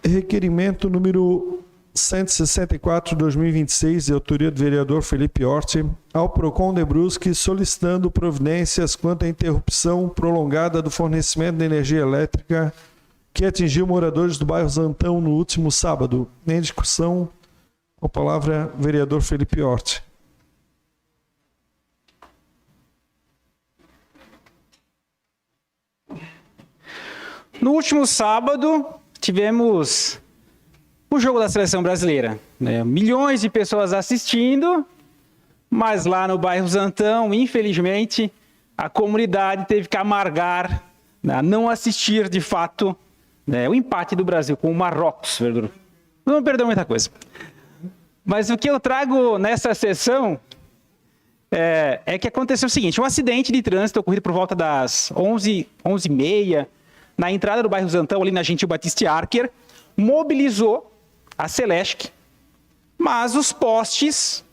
Requerimento número 164/2026, de autoria do vereador Felipe Orti, ao Procon de Brusque, solicitando providências quanto à interrupção prolongada do fornecimento de energia elétrica que atingiu moradores do bairro Zantão no último sábado. Em discussão, com a palavra, vereador Felipe Orti. No último sábado, tivemos o jogo da seleção brasileira, né? Milhões de pessoas assistindo, mas lá no bairro Zantão, infelizmente, a comunidade teve que amargar, né, não assistir de fato, né, o empate do Brasil com o Marrocos. Não perdeu muita coisa. Mas o que eu trago nessa sessão é que aconteceu o seguinte: um acidente de trânsito ocorrido por volta das 11h30, na entrada do bairro Zantão, ali na Gentil Batiste Archer, mobilizou a Celesc, mas os postes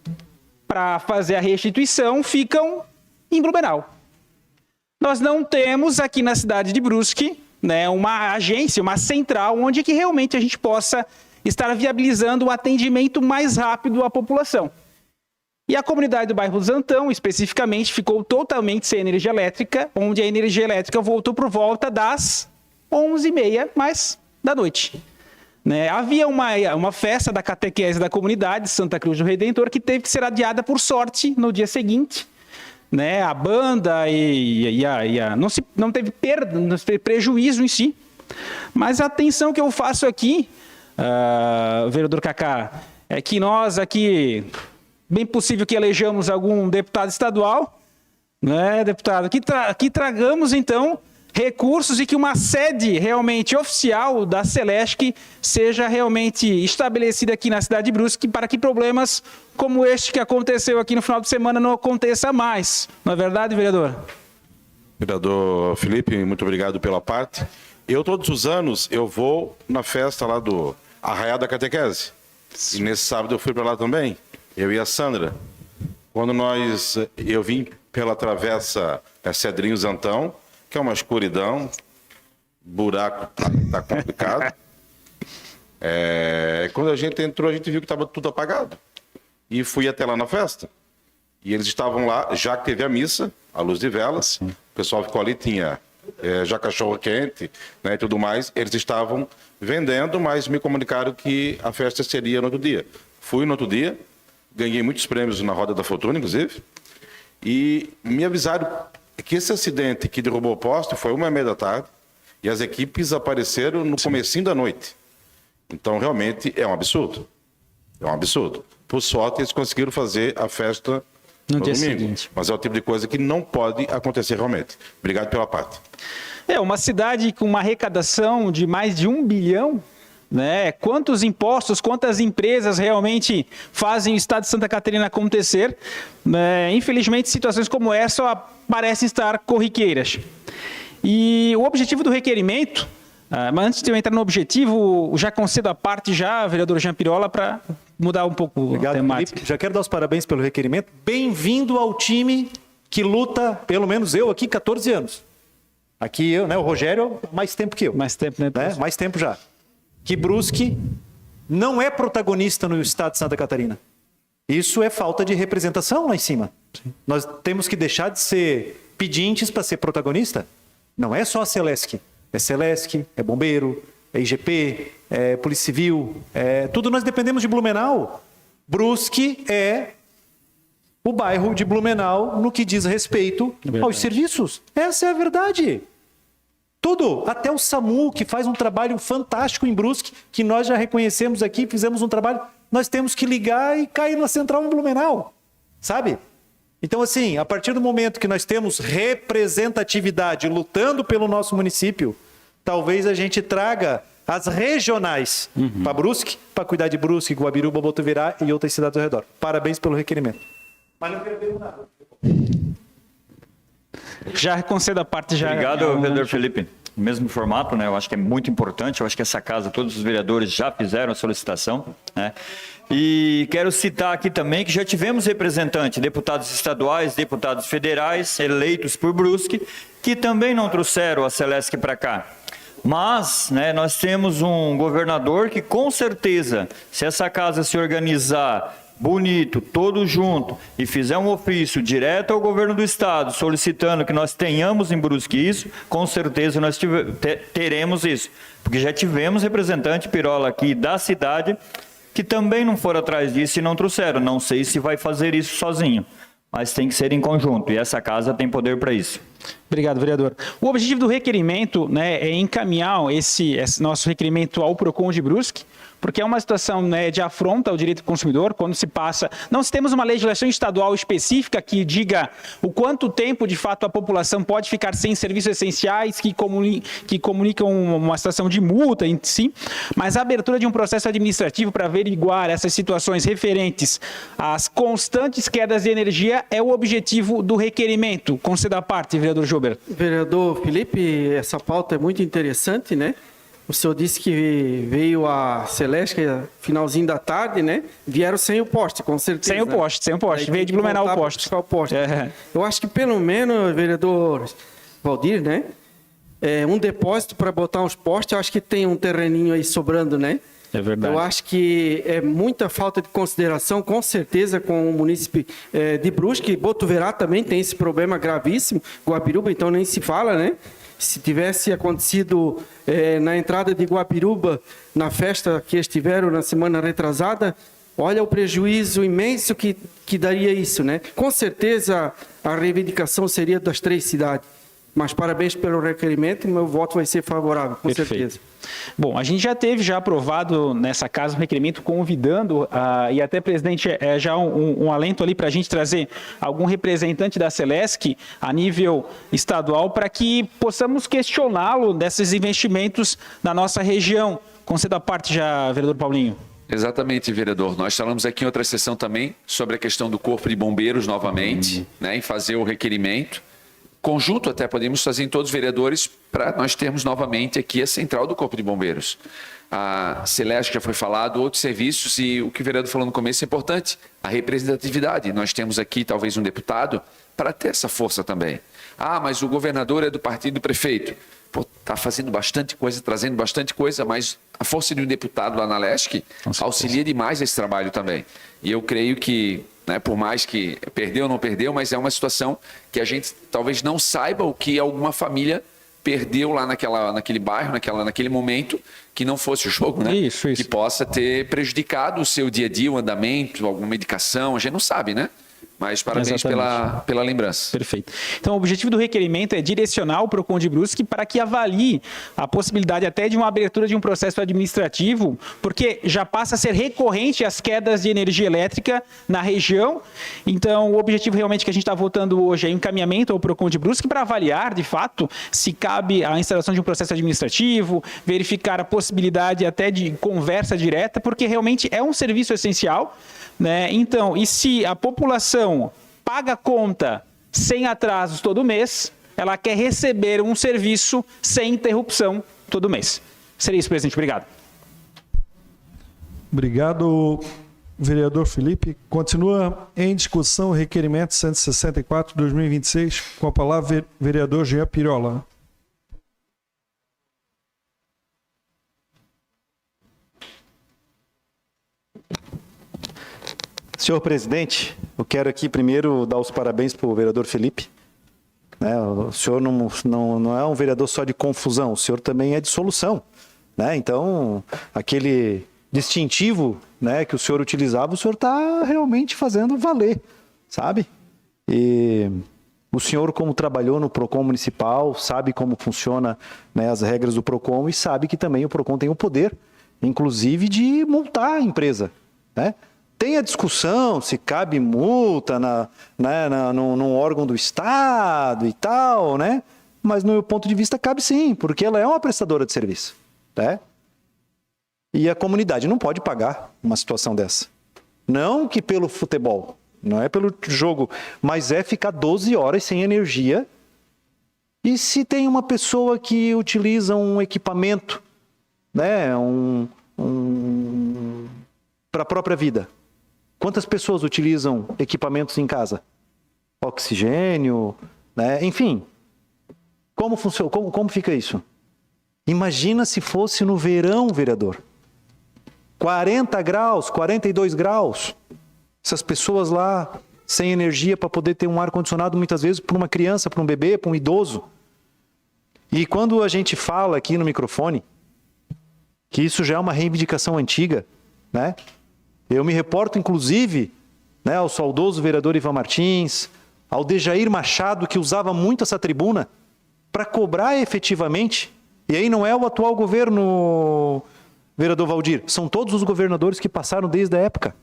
para fazer a restituição ficam em Blumenau. Nós não temos aqui na cidade de Brusque, né, uma agência, uma central, onde que realmente a gente possa estar viabilizando o atendimento mais rápido à população. E a comunidade do bairro Zantão, especificamente, ficou totalmente sem energia elétrica, onde a energia elétrica voltou por volta das 11h30 mais da noite. Né? Havia uma festa da catequese da comunidade Santa Cruz do Redentor que teve que ser adiada por sorte no dia seguinte. Né? A banda não teve perda, não teve prejuízo em si. Mas a atenção que eu faço aqui, vereador Cacá, é que nós aqui, bem possível que elejamos algum deputado estadual, né, deputado, que tragamos então recursos e que uma sede realmente oficial da Celesc seja realmente estabelecida aqui na cidade de Brusque para que problemas como este que aconteceu aqui no final de semana não aconteça mais. Não é verdade, vereador? Vereador Felipe, muito obrigado pela parte. Eu, todos os anos, eu vou na festa lá do Arraial da Catequese. E nesse sábado eu fui para lá também, eu e a Sandra. Quando eu vim pela travessa Cedrinho Zantão, que é uma escuridão, buraco tá complicado. Quando a gente entrou, a gente viu que estava tudo apagado. E fui até lá na festa. E eles estavam lá, já que teve a missa, a luz de velas, sim. O pessoal ficou ali, tinha já cachorro quente, né, e tudo mais. Eles estavam vendendo, mas me comunicaram que a festa seria no outro dia. Fui no outro dia, ganhei muitos prêmios na Roda da Fortuna, inclusive, e me avisaram que esse acidente que derrubou o poste foi 1h30 da tarde e as equipes apareceram no comecinho da noite. Então, realmente, é um absurdo. É um absurdo. Por sorte, eles conseguiram fazer a festa no dia domingo. Seguinte. Mas é o tipo de coisa que não pode acontecer realmente. Obrigado pela parte. Uma cidade com uma arrecadação de mais de 1 bilhão, né? Quantos impostos, quantas empresas realmente fazem o estado de Santa Catarina acontecer? Infelizmente, situações como essa parecem estar corriqueiras. E o objetivo do requerimento, mas antes de eu entrar no objetivo, já concedo a parte vereador Jean Pirola, para mudar um pouco a temática. Felipe, já quero dar os parabéns pelo requerimento. Bem-vindo ao time que luta, pelo menos eu aqui, 14 anos. Aqui eu, né, o Rogério, mais tempo que eu. Mais tempo, né? Mais tempo já. Que Brusque não é protagonista no estado de Santa Catarina. Isso é falta de representação lá em cima. Sim. Nós temos que deixar de ser pedintes para ser protagonista. Não é só a Celesc. É Celesc, é Bombeiro, é IGP, é Polícia Civil, tudo nós dependemos de Blumenau. Brusque é o bairro de Blumenau no que diz respeito aos serviços. Essa é a verdade. Tudo, até o SAMU, que faz um trabalho fantástico em Brusque, que nós já reconhecemos aqui, fizemos um trabalho, nós temos que ligar e cair na central em Blumenau, sabe? Então, assim, a partir do momento que nós temos representatividade lutando pelo nosso município, talvez a gente traga as regionais para Brusque, para cuidar de Brusque, Guabiruba, Botuverá e outras cidades ao redor. Parabéns pelo requerimento. Mas não quero ver nada. Já concedo a parte já. Obrigado, vereador Felipe. No mesmo formato, né? Eu acho que é muito importante. Eu acho que essa casa, todos os vereadores já fizeram a solicitação, né? E quero citar aqui também que já tivemos representantes, deputados estaduais, deputados federais, eleitos por Brusque, que também não trouxeram a Celesc para cá. Mas, né, nós temos um governador que, com certeza, se essa casa se organizar bonito, todo junto, e fizer um ofício direto ao governo do estado, solicitando que nós tenhamos em Brusque isso, com certeza nós teremos isso. Porque já tivemos representante Pirola aqui da cidade que também não foram atrás disso e não trouxeram. Não sei se vai fazer isso sozinho, mas tem que ser em conjunto, e essa casa tem poder para isso. Obrigado, vereador. O objetivo do requerimento, né, é encaminhar esse nosso requerimento ao PROCON de Brusque, porque é uma situação, né, de afronta ao direito do consumidor, quando se passa... Não se temos uma legislação estadual específica que diga o quanto tempo, de fato, a população pode ficar sem serviços essenciais que comunicam uma situação de multa em si, mas a abertura de um processo administrativo para averiguar essas situações referentes às constantes quedas de energia é o objetivo do requerimento. Conceda a parte, vereador Jober. Vereador Felipe, essa pauta é muito interessante, né? O senhor disse que veio a Celeste, finalzinho da tarde, né? Vieram sem o poste, com certeza. Sem o poste. Veio de Blumenau o poste. É. Eu acho que pelo menos, vereador Valdir, né? Um depósito para botar uns postes, eu acho que tem um terreninho aí sobrando, né? É verdade. Eu acho que é muita falta de consideração, com certeza, com o município de Brusque. Botuverá também tem esse problema gravíssimo. Guapiruba, então, nem se fala, né? Se tivesse acontecido na entrada de Guapiruba, na festa que estiveram na semana retrasada, olha o prejuízo imenso que daria isso, né? Com certeza a reivindicação seria das 3 cidades. Mas parabéns pelo requerimento, meu voto vai ser favorável, com certeza. Bom, a gente já teve aprovado nessa casa um requerimento convidando, e até, presidente, já um alento ali para a gente trazer algum representante da Celesc a nível estadual para que possamos questioná-lo desses investimentos na nossa região. Conceda a parte já, vereador Paulinho. Exatamente, vereador. Nós falamos aqui em outra sessão também sobre a questão do Corpo de Bombeiros novamente, né, em fazer o requerimento. Conjunto até podemos fazer em todos os vereadores para nós termos novamente aqui a central do Corpo de Bombeiros. A Celeste já foi falado, outros serviços, e o que o vereador falou no começo é importante, a representatividade. Nós temos aqui talvez um deputado para ter essa força também. Ah, mas o governador é do partido do prefeito. Está fazendo bastante coisa, trazendo bastante coisa, mas a força de um deputado lá na Leste auxilia demais esse trabalho também. E eu creio que, né, por mais que perdeu ou não perdeu, mas é uma situação que a gente talvez não saiba o que alguma família perdeu lá naquele bairro, naquele momento, que não fosse o jogo, né? Isso. Que possa ter prejudicado o seu dia a dia, o andamento, alguma medicação, a gente não sabe, né? Mas parabéns pela lembrança. Perfeito. Então, o objetivo do requerimento é direcionar o PROCON de Brusque para que avalie a possibilidade até de uma abertura de um processo administrativo, porque já passa a ser recorrente as quedas de energia elétrica na região. Então, o objetivo realmente que a gente está votando hoje é encaminhamento ao PROCON de Brusque para avaliar, de fato, se cabe a instalação de um processo administrativo, verificar a possibilidade até de conversa direta, porque realmente é um serviço essencial, né? Então, e se a população paga a conta sem atrasos todo mês, ela quer receber um serviço sem interrupção todo mês. Seria isso, presidente. Obrigado. Obrigado, vereador Felipe. Continua em discussão o requerimento 164/2026, com a palavra vereador Jean Pirola. Senhor presidente, eu quero aqui primeiro dar os parabéns para o vereador Felipe. O senhor não é um vereador só de confusão, o senhor também é de solução. Então, aquele distintivo, que o senhor utilizava, o senhor está realmente fazendo valer, sabe? E o senhor, como trabalhou no PROCON municipal, sabe como funciona, as regras do PROCON, e sabe que também o PROCON tem o poder, inclusive, de multar a empresa, Tem a discussão se cabe multa num órgão do Estado e tal, mas no meu ponto de vista cabe sim, porque ela é uma prestadora de serviço. E a comunidade não pode pagar uma situação dessa. Não que pelo futebol, não é pelo jogo, mas é ficar 12 horas sem energia. E se tem uma pessoa que utiliza um equipamento, para a própria vida, quantas pessoas utilizam equipamentos em casa? Oxigênio, enfim. Como funciona? Como fica isso? Imagina se fosse no verão, vereador. 40 graus, 42 graus. Essas pessoas lá sem energia para poder ter um ar-condicionado, muitas vezes para uma criança, para um bebê, para um idoso. E quando a gente fala aqui no microfone, que isso já é uma reivindicação antiga, né? Eu me reporto, inclusive, né, ao saudoso vereador Ivan Martins, ao Dejair Machado, que usava muito essa tribuna para cobrar efetivamente. E aí não é o atual governo, vereador Valdir, são todos os governadores que passaram desde a época.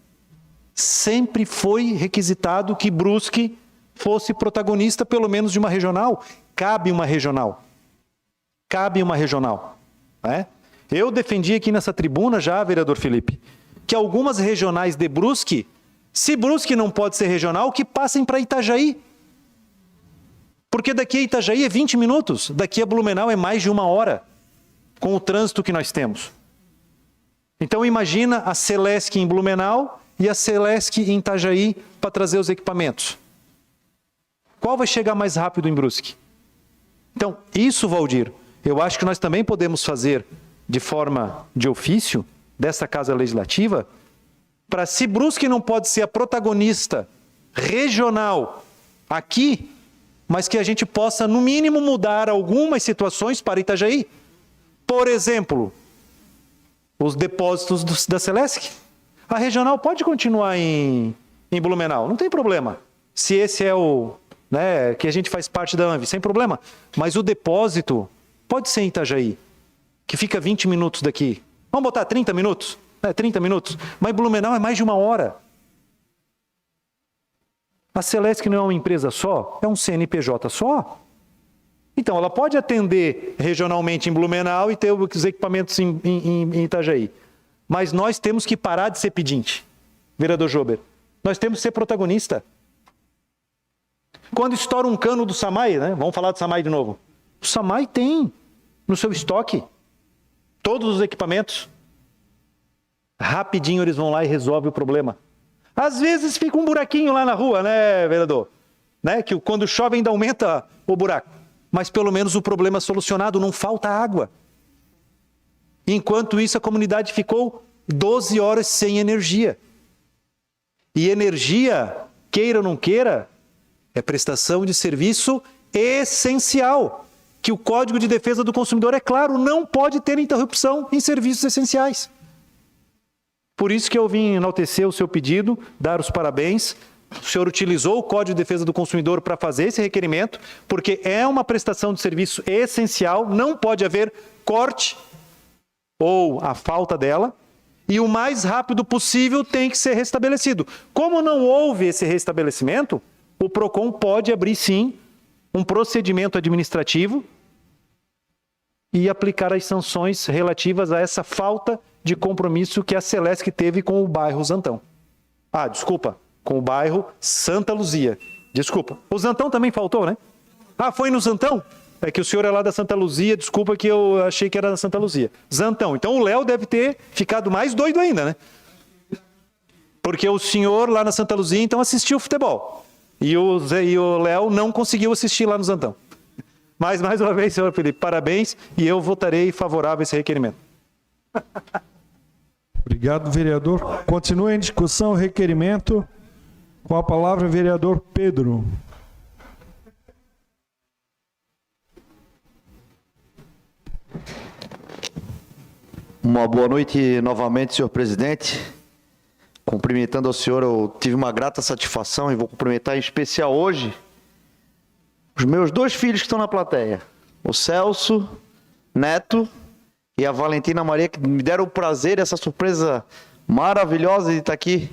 Sempre foi requisitado que Brusque fosse protagonista, pelo menos de uma regional. Cabe uma regional. Cabe uma regional. Né? Eu defendi aqui nessa tribuna já, vereador Felipe, que algumas regionais de Brusque, se Brusque não pode ser regional, que passem para Itajaí. Porque daqui a Itajaí é 20 minutos, daqui a Blumenau é mais de 1 hora, com o trânsito que nós temos. Então imagina a Celesc em Blumenau e a Celesc em Itajaí para trazer os equipamentos. Qual vai chegar mais rápido em Brusque? Então, isso, Valdir, eu acho que nós também podemos fazer de forma de ofício dessa Casa Legislativa, para se Brusque não pode ser a protagonista regional aqui, mas que a gente possa, no mínimo, mudar algumas situações para Itajaí. Por exemplo, os depósitos da Celesc. A regional pode continuar em Blumenau, não tem problema. Se esse é o, né, que a gente faz parte da ANVI, sem problema. Mas o depósito pode ser em Itajaí, que fica 20 minutos daqui. Vamos botar 30 minutos? 30 minutos. Mas Blumenau é mais de 1 hora. A Celesc não é uma empresa só, é um CNPJ só. Então, ela pode atender regionalmente em Blumenau e ter os equipamentos em Itajaí. Mas nós temos que parar de ser pedinte, vereador Jober. Nós temos que ser protagonista. Quando estoura um cano do SAMAI, né? Vamos falar do SAMAI de novo. O SAMAI tem no seu estoque todos os equipamentos. Rapidinho eles vão lá e resolvem o problema. Às vezes fica um buraquinho lá na rua, né, vereador? Né? Que quando chove ainda aumenta o buraco. Mas pelo menos o problema é solucionado, não falta água. Enquanto isso, a comunidade ficou 12 horas sem energia. E energia, queira ou não queira, é prestação de serviço essencial. Que o Código de Defesa do Consumidor, é claro, não pode ter interrupção em serviços essenciais. Por isso que eu vim enaltecer o seu pedido, dar os parabéns. O senhor utilizou o Código de Defesa do Consumidor para fazer esse requerimento, porque é uma prestação de serviço essencial, não pode haver corte ou a falta dela, e o mais rápido possível tem que ser restabelecido. Como não houve esse restabelecimento, o PROCON pode abrir, sim, um procedimento administrativo e aplicar as sanções relativas a essa falta de compromisso que a Celesc teve com o bairro Zantão. Desculpa, com o bairro Santa Luzia. Desculpa. O Zantão também faltou, né? Foi no Zantão? É que o senhor é lá da Santa Luzia, desculpa que eu achei que era da Santa Luzia. Zantão. Então o Léo deve ter ficado mais doido ainda, né? Porque o senhor lá na Santa Luzia, então, assistiu futebol. E o Léo não conseguiu assistir lá no Zantão. Mas, mais uma vez, senhor Felipe, parabéns, e eu votarei favorável a esse requerimento. Obrigado, vereador. Continua em discussão o requerimento. Com a palavra, vereador Pedro. Uma boa noite novamente, senhor presidente. Cumprimentando ao senhor, eu tive uma grata satisfação e vou cumprimentar em especial hoje os meus 2 filhos que estão na plateia, o Celso Neto e a Valentina Maria, que me deram o prazer, essa surpresa maravilhosa de estar aqui.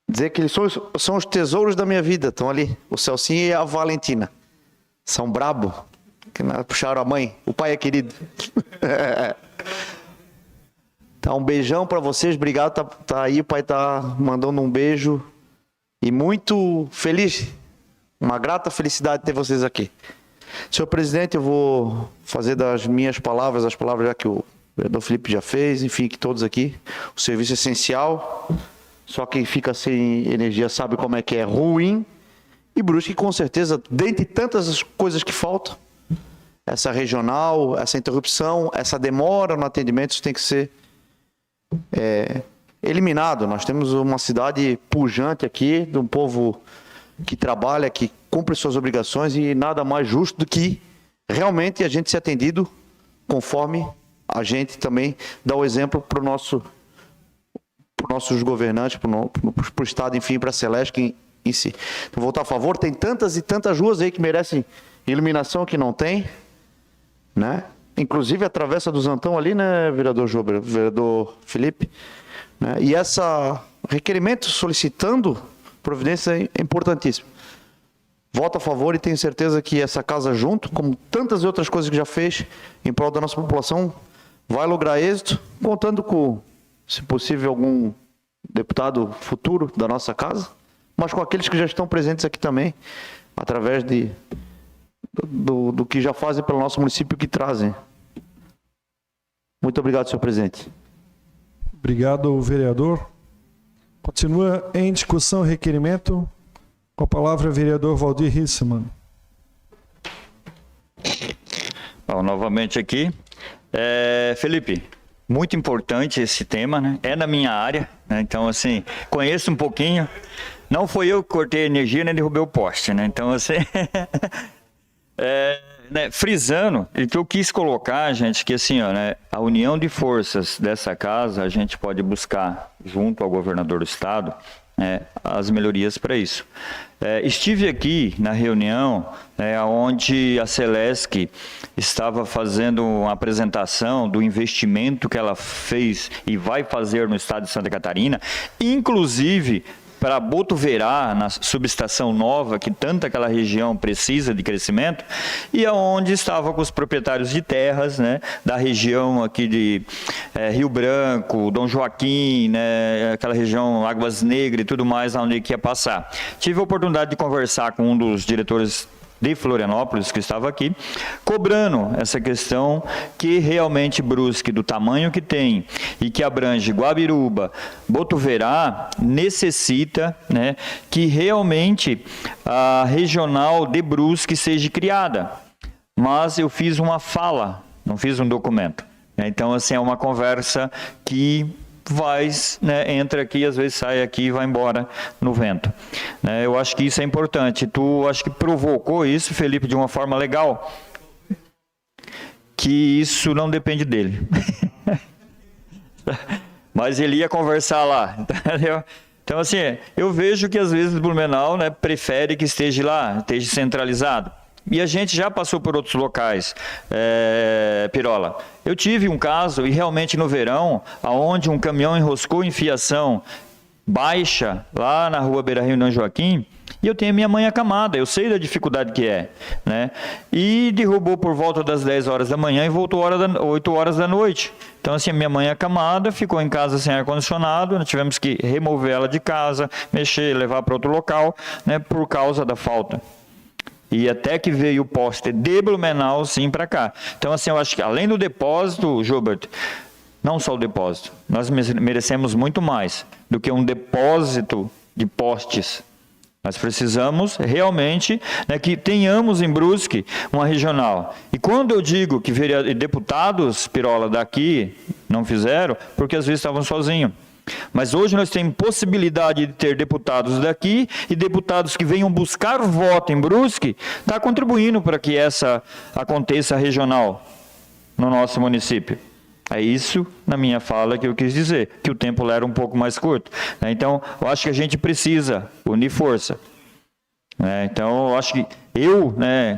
Dizer que eles são os tesouros da minha vida, estão ali, o Celcinho e a Valentina. São brabo, que puxaram a mãe, o pai é querido. Tá, um beijão para vocês, obrigado, tá aí, o pai tá mandando um beijo e muito feliz, uma grata felicidade ter vocês aqui. Senhor presidente, eu vou fazer das minhas palavras, as palavras já que o vereador Felipe já fez, enfim, que todos aqui, o serviço é essencial, só quem fica sem energia sabe como é que é ruim, e Brusque, com certeza, dentre tantas coisas que faltam, essa regional, essa interrupção, essa demora no atendimento, isso tem que ser eliminado. Nós temos uma cidade pujante aqui, de um povo que trabalha, que cumpre suas obrigações, e nada mais justo do que realmente a gente ser atendido conforme a gente também dá o exemplo para os nossos governantes, para o Estado, enfim, para a Celesc em si. Então, vou votar a favor. Tem tantas e tantas ruas aí que merecem iluminação que não tem, né? Inclusive a Travessa do Zantão ali, né, vereador Jober, vereador Felipe, né? E esse requerimento solicitando providência é importantíssimo. Voto a favor e tenho certeza que essa casa junto, como tantas outras coisas que já fez em prol da nossa população, vai lograr êxito, contando com, se possível, algum deputado futuro da nossa casa, mas com aqueles que já estão presentes aqui também, através do que já fazem pelo nosso município, que trazem. Muito obrigado, senhor presidente. Obrigado, vereador. Continua em discussão o requerimento. Com a palavra, vereador Valdir Rissemann. Bom, novamente aqui. Felipe, muito importante esse tema, né? É na minha área, né? Então, assim, conheço um pouquinho. Não foi eu que cortei a energia nem derrubei o poste, né? Então, assim... frisando, o que eu quis colocar, gente, que assim, ó, né, a união de forças dessa casa, a gente pode buscar, junto ao governador do estado, as melhorias para isso. Estive aqui na reunião onde a Celesc estava fazendo uma apresentação do investimento que ela fez e vai fazer no estado de Santa Catarina, inclusive para Botuverá, na subestação nova, que tanto aquela região precisa de crescimento, e aonde estava com os proprietários de terras, né, da região aqui de Rio Branco, Dom Joaquim, né, aquela região Águas Negras e tudo mais, onde que ia passar. Tive a oportunidade de conversar com um dos diretores de Florianópolis, que estava aqui, cobrando essa questão que realmente Brusque, do tamanho que tem e que abrange Guabiruba, Botuverá, necessita, né, que realmente a regional de Brusque seja criada. Mas eu fiz uma fala, não fiz um documento. Então, assim, é uma conversa que entra aqui, às vezes sai aqui e vai embora no vento. Eu acho que isso é importante. Tu acho que provocou isso, Felipe, de uma forma legal, que isso não depende dele. Mas ele ia conversar lá, entendeu? Então, assim, eu vejo que às vezes o Blumenau, né, prefere que esteja lá, esteja centralizado. E a gente já passou por outros locais, Pirola. Eu tive um caso, e realmente no verão, onde um caminhão enroscou em fiação baixa, lá na rua Beira Rio Dom Joaquim, e eu tenho a minha mãe acamada, eu sei da dificuldade que é, né? E derrubou por volta das 10 horas da manhã e voltou 8 horas da noite. Então, assim, a minha mãe acamada, ficou em casa sem ar-condicionado, nós tivemos que remover ela de casa, mexer, levar para outro local, né, por causa da falta. E até que veio o poste de Blumenau, sim, para cá. Então, assim, eu acho que além do depósito, Gilbert, não só o depósito, nós merecemos muito mais do que um depósito de postes. Nós precisamos realmente, né, que tenhamos em Brusque uma regional. E quando eu digo que deputados, Pirola, daqui não fizeram, porque às vezes estavam sozinhos. Mas hoje nós temos possibilidade de ter deputados daqui e deputados que venham buscar voto em Brusque, está contribuindo para que essa aconteça regional no nosso município. É isso, na minha fala, que eu quis dizer, que o tempo era um pouco mais curto. Então, eu acho que a gente precisa unir força. Então, eu acho que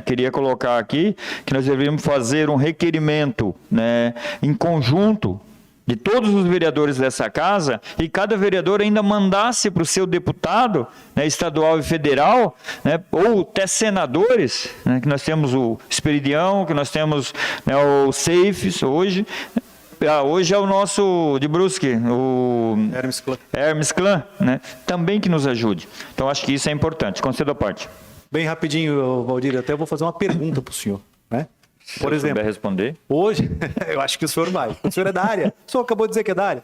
queria colocar aqui que nós deveríamos fazer um requerimento, né, em conjunto, de todos os vereadores dessa casa, e cada vereador ainda mandasse para o seu deputado, né, estadual e federal, né, ou até senadores, né, que nós temos o Esperidião, que nós temos, né, o Seifes hoje. Hoje é o nosso de Brusque, o Hermes Clã, né, também que nos ajude. Então, acho que isso é importante. Concedo a parte. Bem rapidinho, Valdir, até eu vou fazer uma pergunta para o senhor, né? Por exemplo, souber responder. Hoje, eu acho que o senhor vai. O senhor é da área. O senhor acabou de dizer que é da área.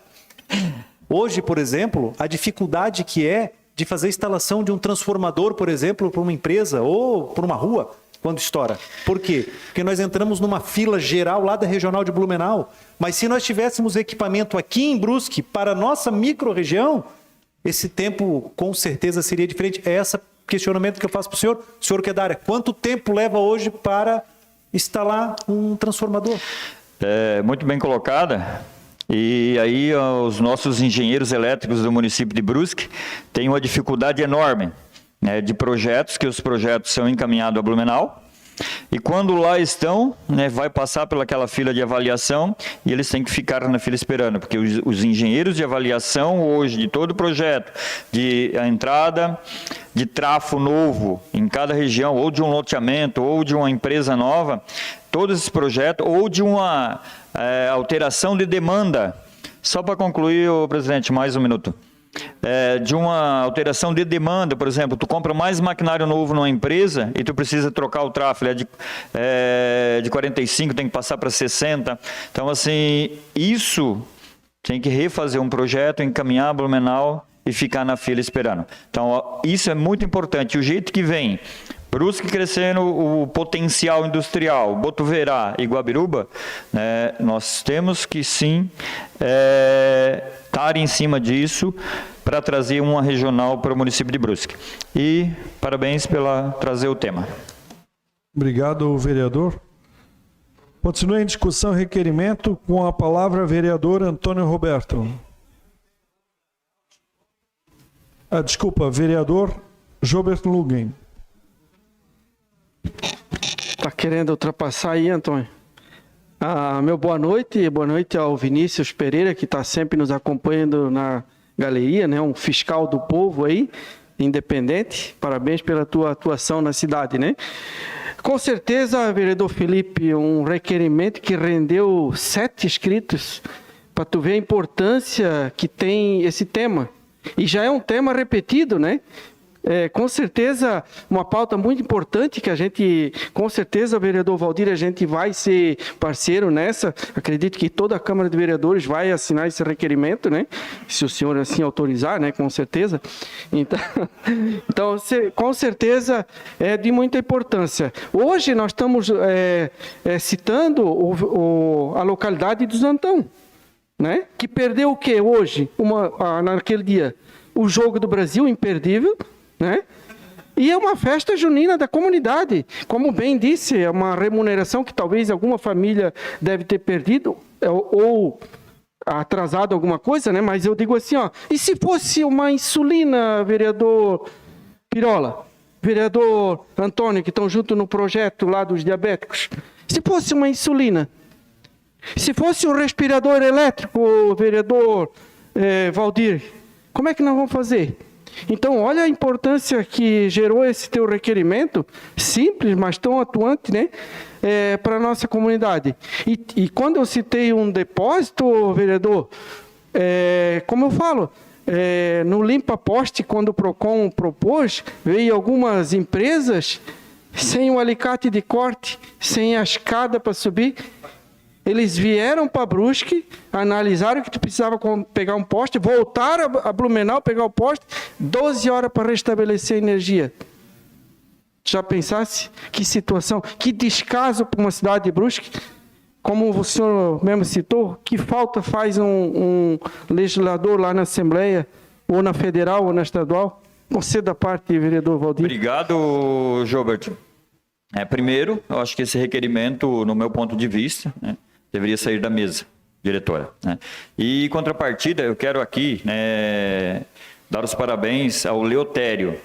Hoje, por exemplo, a dificuldade que é de fazer a instalação de um transformador, por exemplo, para uma empresa ou para uma rua, quando estoura. Por quê? Porque nós entramos numa fila geral lá da regional de Blumenau. Mas se nós tivéssemos equipamento aqui em Brusque para a nossa micro-região, esse tempo com certeza seria diferente. É esse questionamento que eu faço para o senhor que é da área. Quanto tempo leva hoje para instalar um transformador? Muito bem colocada. E aí os nossos engenheiros elétricos do município de Brusque têm uma dificuldade enorme, né, de projetos, que os projetos são encaminhados a Blumenau. E quando lá estão, né, vai passar pelaquela fila de avaliação e eles têm que ficar na fila esperando, porque os engenheiros de avaliação hoje de todo o projeto, de a entrada de trafo novo em cada região, ou de um loteamento, ou de uma empresa nova, todos esses projetos, ou de uma alteração de demanda. Só para concluir, presidente, mais um minuto. De uma alteração de demanda, por exemplo, tu compra mais maquinário novo numa empresa e tu precisa trocar o tráfego, de 45 tem que passar para 60. Então, assim, isso tem que refazer um projeto, encaminhar a Blumenau e ficar na fila esperando. Então, isso é muito importante. O jeito que vem, Brusque crescendo o potencial industrial, Botuverá e Guabiruba, né, nós temos que sim estar em cima disso para trazer uma regional para o município de Brusque. E parabéns pela trazer o tema. Obrigado, vereador. Continua em discussão requerimento com a palavra vereador Antônio Roberto. Desculpa, vereador Jobert Luggen. Tá querendo ultrapassar aí, Antônio? Meu boa noite ao Vinícius Pereira, que está sempre nos acompanhando na galeria, né? Um fiscal do povo aí, independente. Parabéns pela tua atuação na cidade, né? Com certeza, vereador Felipe, um requerimento que rendeu 7 inscritos, para tu ver a importância que tem esse tema. E já é um tema repetido, né? Com certeza, uma pauta muito importante que a gente, com certeza, vereador Valdir, a gente vai ser parceiro nessa. Acredito que toda a Câmara de Vereadores vai assinar esse requerimento, né? Se o senhor assim autorizar, né? Com certeza. Então com certeza, é de muita importância. Hoje nós estamos citando a localidade do Zantão, né? Que perdeu o quê hoje, naquele dia? O Jogo do Brasil, imperdível, né? E é uma festa junina da comunidade. Como bem disse, é uma remuneração que talvez alguma família deve ter perdido ou atrasado alguma coisa, né? Mas eu digo assim, ó, e se fosse uma insulina, vereador Pirola, vereador Antônio, que estão junto no projeto lá dos diabéticos, se fosse uma insulina, se fosse um respirador elétrico, vereador Valdir, como é que nós vamos fazer? Então, olha a importância que gerou esse teu requerimento, simples, mas tão atuante, né, para a nossa comunidade. E quando eu citei um depósito, vereador, como eu falo, no Limpa Poste, quando o PROCON propôs, veio algumas empresas sem o alicate de corte, sem a escada para subir. Eles vieram para Brusque, analisaram que tu precisava pegar um poste, voltaram a Blumenau, pegar o poste, 12 horas para restabelecer a energia. Já pensasse? Que situação, que descaso para uma cidade de Brusque. Como o senhor mesmo citou, que falta faz um legislador lá na Assembleia, ou na Federal, ou na Estadual? Conceda a parte, vereador Valdir. Obrigado, Gilberto. Primeiro, eu acho que esse requerimento, no meu ponto de vista, né, deveria sair da mesa diretora, né? E, em contrapartida, eu quero aqui, né, dar os parabéns ao Leotério.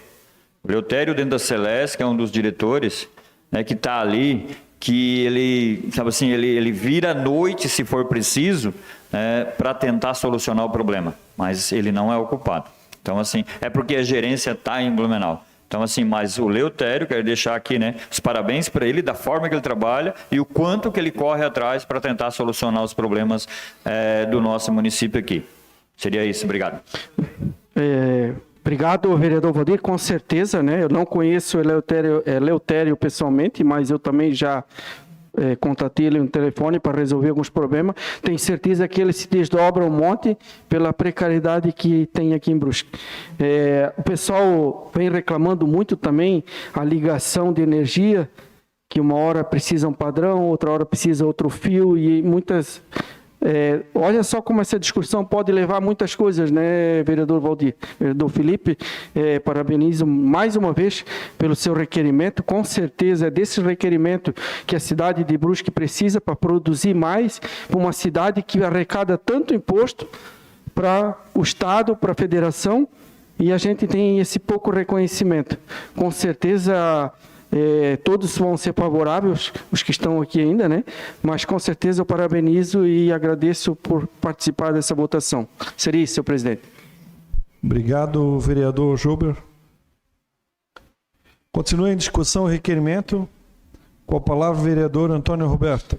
O Leotério, dentro da Celeste, que é um dos diretores, né, que está ali, que ele, sabe assim, ele vira à noite, se for preciso, para tentar solucionar o problema, mas ele não é o culpado. Então, assim, é porque a gerência está em Blumenau. Então, assim, mas o Leotério, quero deixar aqui, né, os parabéns para ele, da forma que ele trabalha e o quanto que ele corre atrás para tentar solucionar os problemas do nosso município aqui. Seria isso, obrigado. Obrigado, vereador Valdir, com certeza, né, eu não conheço o Leotério pessoalmente, mas eu também já contatei ele no telefone para resolver alguns problemas. Tenho certeza que ele se desdobra um monte pela precariedade que tem aqui em Brusque. O pessoal vem reclamando muito também a ligação de energia que uma hora precisa um padrão, outra hora precisa outro fio e muitas... olha só como essa discussão pode levar a muitas coisas, né, vereador Valdir? Vereador Felipe, parabenizo mais uma vez pelo seu requerimento. Com certeza é desse requerimento que a cidade de Brusque precisa para produzir mais, para uma cidade que arrecada tanto imposto para o Estado, para a Federação, e a gente tem esse pouco reconhecimento. Com certeza... todos vão ser favoráveis, os que estão aqui ainda, né? Mas com certeza eu parabenizo e agradeço por participar dessa votação. Seria isso, senhor presidente. Obrigado, vereador Jober. Continua em discussão o requerimento. Com a palavra, o vereador Antônio Roberto.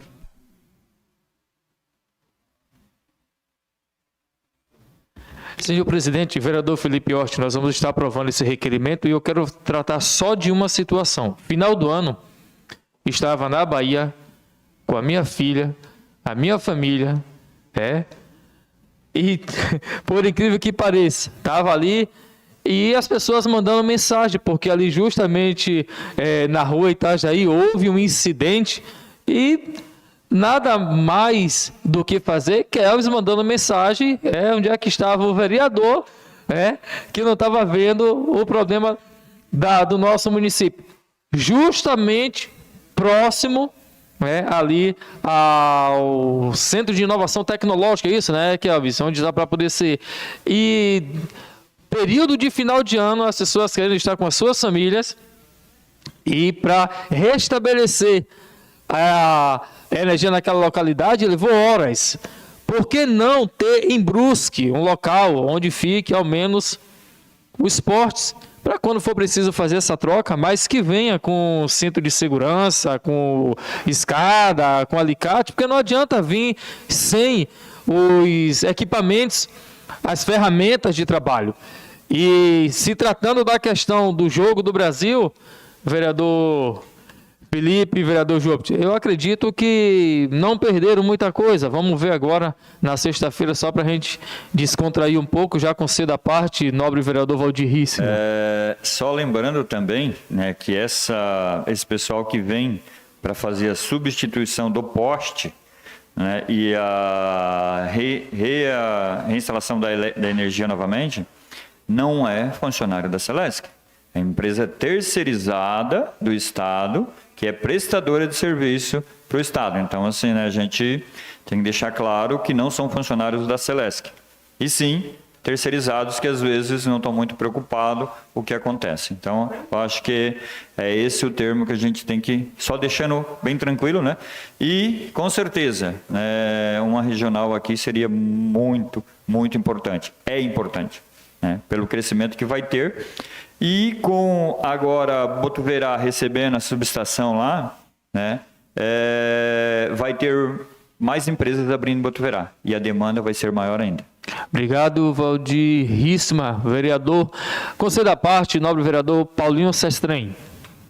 Senhor presidente, vereador Felipe Hort, nós vamos estar aprovando esse requerimento e eu quero tratar só de uma situação. Final do ano, estava na Bahia com a minha filha, a minha família, e por incrível que pareça, estava ali e as pessoas mandando mensagem, porque ali justamente na rua Itajaí houve um incidente e... nada mais do que fazer que eles mandando mensagem onde é que estava o vereador, que não estava vendo o problema do nosso município. Justamente próximo ali ao Centro de Inovação Tecnológica, isso, né, Kelvis? Onde dá para poder ser. E período de final de ano, as pessoas querem estar com as suas famílias e para restabelecer a energia naquela localidade levou horas. Por que não ter em Brusque um local onde fique ao menos os esportes, para quando for preciso fazer essa troca, mas que venha com cinto de segurança, com escada, com alicate, porque não adianta vir sem os equipamentos, as ferramentas de trabalho. E se tratando da questão do jogo do Brasil, vereador Felipe, vereador Júpiter, eu acredito que não perderam muita coisa. Vamos ver agora na sexta-feira, só para a gente descontrair um pouco, já conceda a parte, nobre vereador Valdir Rissimo. Só lembrando também, né, que esse pessoal que vem para fazer a substituição do poste, né, e a reinstalação da energia novamente, não é funcionário da Celesc. É empresa terceirizada do Estado, que é prestadora de serviço para o Estado. Então, assim, né, a gente tem que deixar claro que não são funcionários da Celesc. E sim, terceirizados que às vezes não estão muito preocupados com o que acontece. Então, eu acho que é esse o termo que a gente tem que... Só deixando bem tranquilo, né? E, com certeza, uma regional aqui seria muito, muito importante. É importante, né? Pelo crescimento que vai ter. E com agora Botuverá recebendo a subestação lá, né, vai ter mais empresas abrindo em Botuverá e a demanda vai ser maior ainda. Obrigado, Valdir Rissima, vereador. Conceda a parte, nobre vereador Paulinho Sestrem.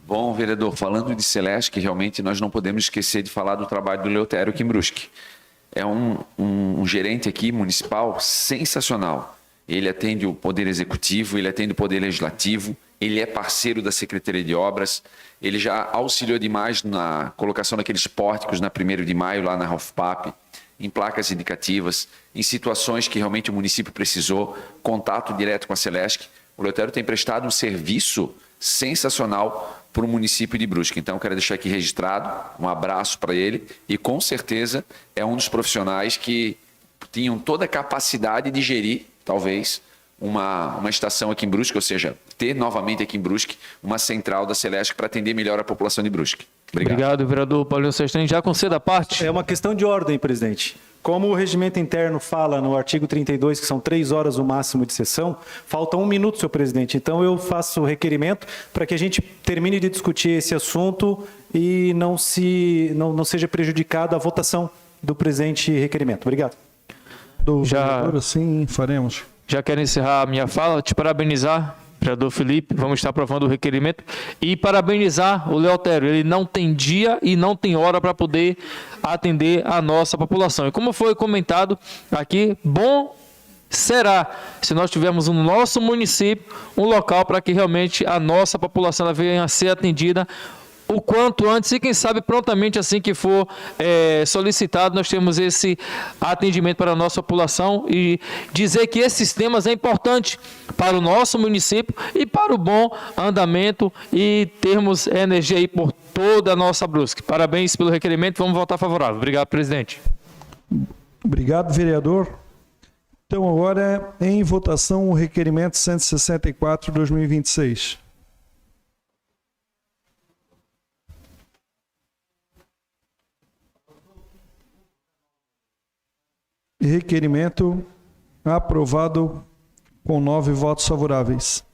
Bom, vereador, falando de Celesc, realmente nós não podemos esquecer de falar do trabalho do Leutério aqui em Brusque. É um gerente aqui municipal sensacional. Ele atende o Poder Executivo, ele atende o Poder Legislativo, ele é parceiro da Secretaria de Obras, ele já auxiliou demais na colocação daqueles pórticos na 1º de maio, lá na Ralph Pape, em placas indicativas, em situações que realmente o município precisou, contato direto com a Celesc. O Leutério tem prestado um serviço sensacional para o município de Brusque. Então, quero deixar aqui registrado, um abraço para ele e, com certeza, é um dos profissionais que tinham toda a capacidade de gerir, talvez, uma estação aqui em Brusque, ou seja, ter novamente aqui em Brusque uma central da Celesc para atender melhor a população de Brusque. Obrigado, vereador Paulinho Sestrem. Já conceda a parte. É uma questão de ordem, presidente. Como o regimento interno fala no artigo 32, que são 3 horas o máximo de sessão, falta 1 minuto, senhor presidente. Então, eu faço o requerimento para que a gente termine de discutir esse assunto e não seja prejudicada a votação do presente requerimento. Obrigado. Sim, faremos. Já quero encerrar a minha fala, te parabenizar, vereador Felipe, vamos estar aprovando o requerimento, e parabenizar o Leutério, ele não tem dia e não tem hora para poder atender a nossa população. E como foi comentado aqui, bom será se nós tivermos no nosso município um local para que realmente a nossa população venha a ser atendida o quanto antes e quem sabe prontamente assim que for solicitado, nós temos esse atendimento para a nossa população e dizer que esses sistemas é importante para o nosso município e para o bom andamento e termos energia aí por toda a nossa Brusque. Parabéns pelo requerimento, vamos votar favorável. Obrigado, presidente. Obrigado, vereador. Então, agora em votação o requerimento 164/2026. Requerimento aprovado com 9 votos favoráveis.